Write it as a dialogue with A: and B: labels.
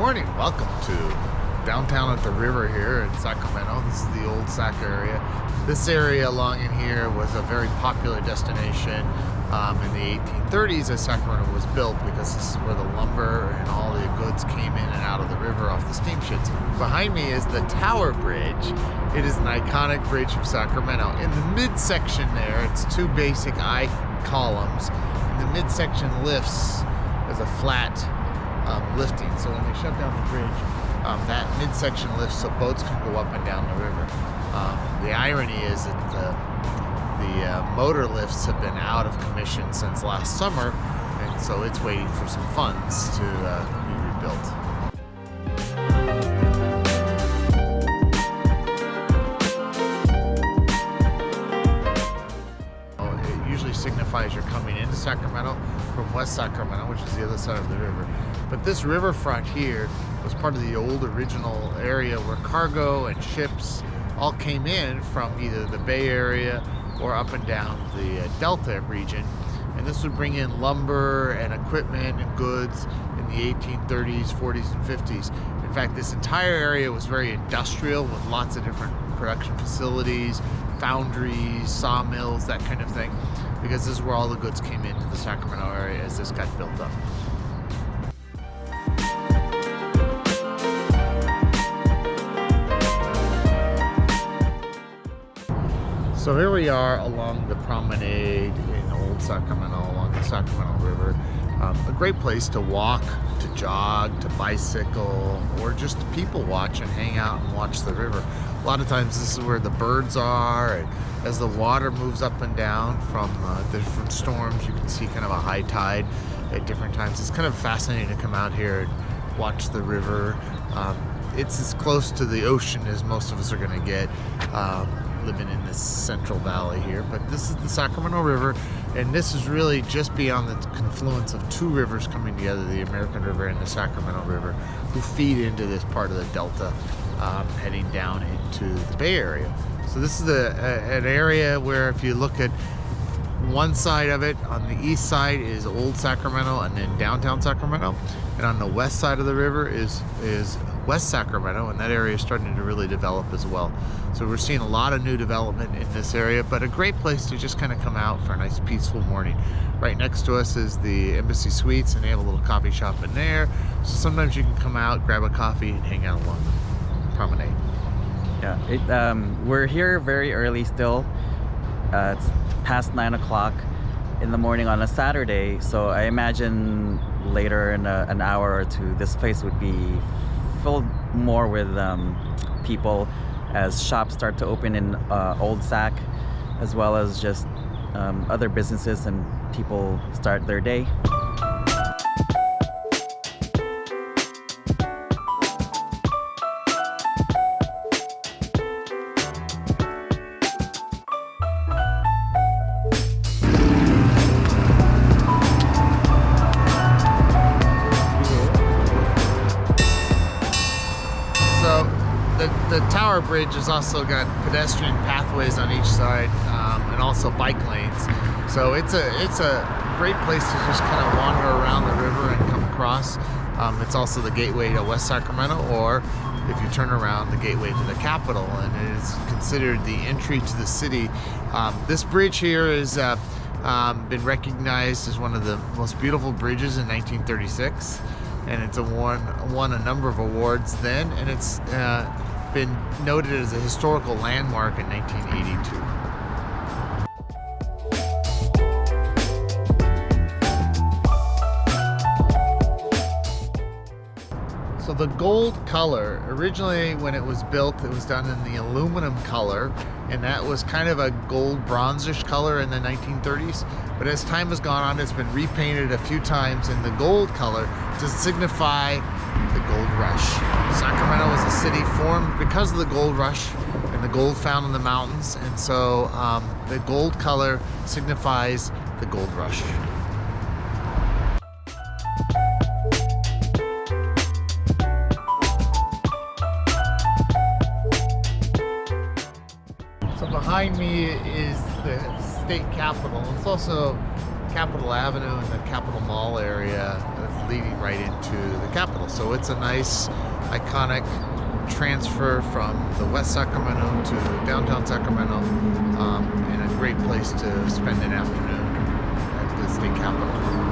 A: morning. Welcome to downtown at the river here in Sacramento. This is the old Sac area. This area along in here was a very popular destination in the 1830s as Sacramento was built, because this is where the lumber and all the goods came in and out of the river off the steamships. Behind me is the Tower Bridge. It is an iconic bridge of Sacramento. In the midsection there, it's two basic I columns. And the midsection lifts as a flat lifting. So when they shut down the bridge, that midsection lifts so boats can go up and down the river. The irony is that the motor lifts have been out of commission since last summer, and so it's waiting for some funds to be rebuilt. It usually signifies you're coming into Sacramento from West Sacramento, which is the other side of the river. But this riverfront here was part of the old original area where cargo and ships all came in from either the Bay Area or up and down the Delta region. And this would bring in lumber and equipment and goods in the 1830s, 40s, and 50s. In fact, this entire area was very industrial with lots of different production facilities, foundries, sawmills, that kind of thing, because this is where all the goods came into the Sacramento area as this got built up. So here we are along the promenade in Old Sacramento, along the Sacramento River. A great place to walk, to jog, to bicycle, or just to people watch and hang out and watch the river. A lot of times this is where the birds are, and as the water moves up and down from the different storms, you can see kind of a high tide at different times. It's kind of fascinating to come out here and watch the river. It's as close to the ocean as most of us are going to get. Living in this central valley here, but this is the Sacramento River, and this is really just beyond the confluence of two rivers coming together, the American River and the Sacramento River, who feed into this part of the Delta, heading down into the Bay Area. So this is an area where, if you look at one side of it, on the east side is Old Sacramento and then downtown Sacramento, and on the west side of the river is West Sacramento, and that area is starting to really develop as well. So we're seeing a lot of new development in this area, but a great place to just kind of come out for a nice peaceful morning. Right next to us is the Embassy Suites, and they have a little coffee shop in there. So sometimes you can come out, grab a coffee, and hang out along the promenade.
B: Yeah, we're here very early still. It's past 9 o'clock in the morning on a Saturday, so I imagine later in an hour or two, this place would be filled more with people as shops start to open in Old Sac, as well as just other businesses and people start their day.
A: The Tower Bridge has also got pedestrian pathways on each side, and also bike lanes. So it's a great place to just kind of wander around the river and come across. It's also the gateway to West Sacramento, or if you turn around, the gateway to the capital, and it is considered the entry to the city. This bridge here has been recognized as one of the most beautiful bridges in 1936, and it's won a number of awards then, and it's been noted as a historical landmark in 1982. So the gold color, originally when it was built, it was done in the aluminum color, and that was kind of a gold bronzish color in the 1930s. But as time has gone on, it's been repainted a few times in the gold color to signify the gold rush. Sacramento was a city formed because of the gold rush and the gold found in the mountains, and so the gold color signifies the gold rush. So behind me is the state capitol. It's also Capitol Avenue and the Capitol Mall area leading right into the Capitol. So it's a nice, iconic transfer from the West Sacramento to downtown Sacramento, and a great place to spend an afternoon at the state capitol.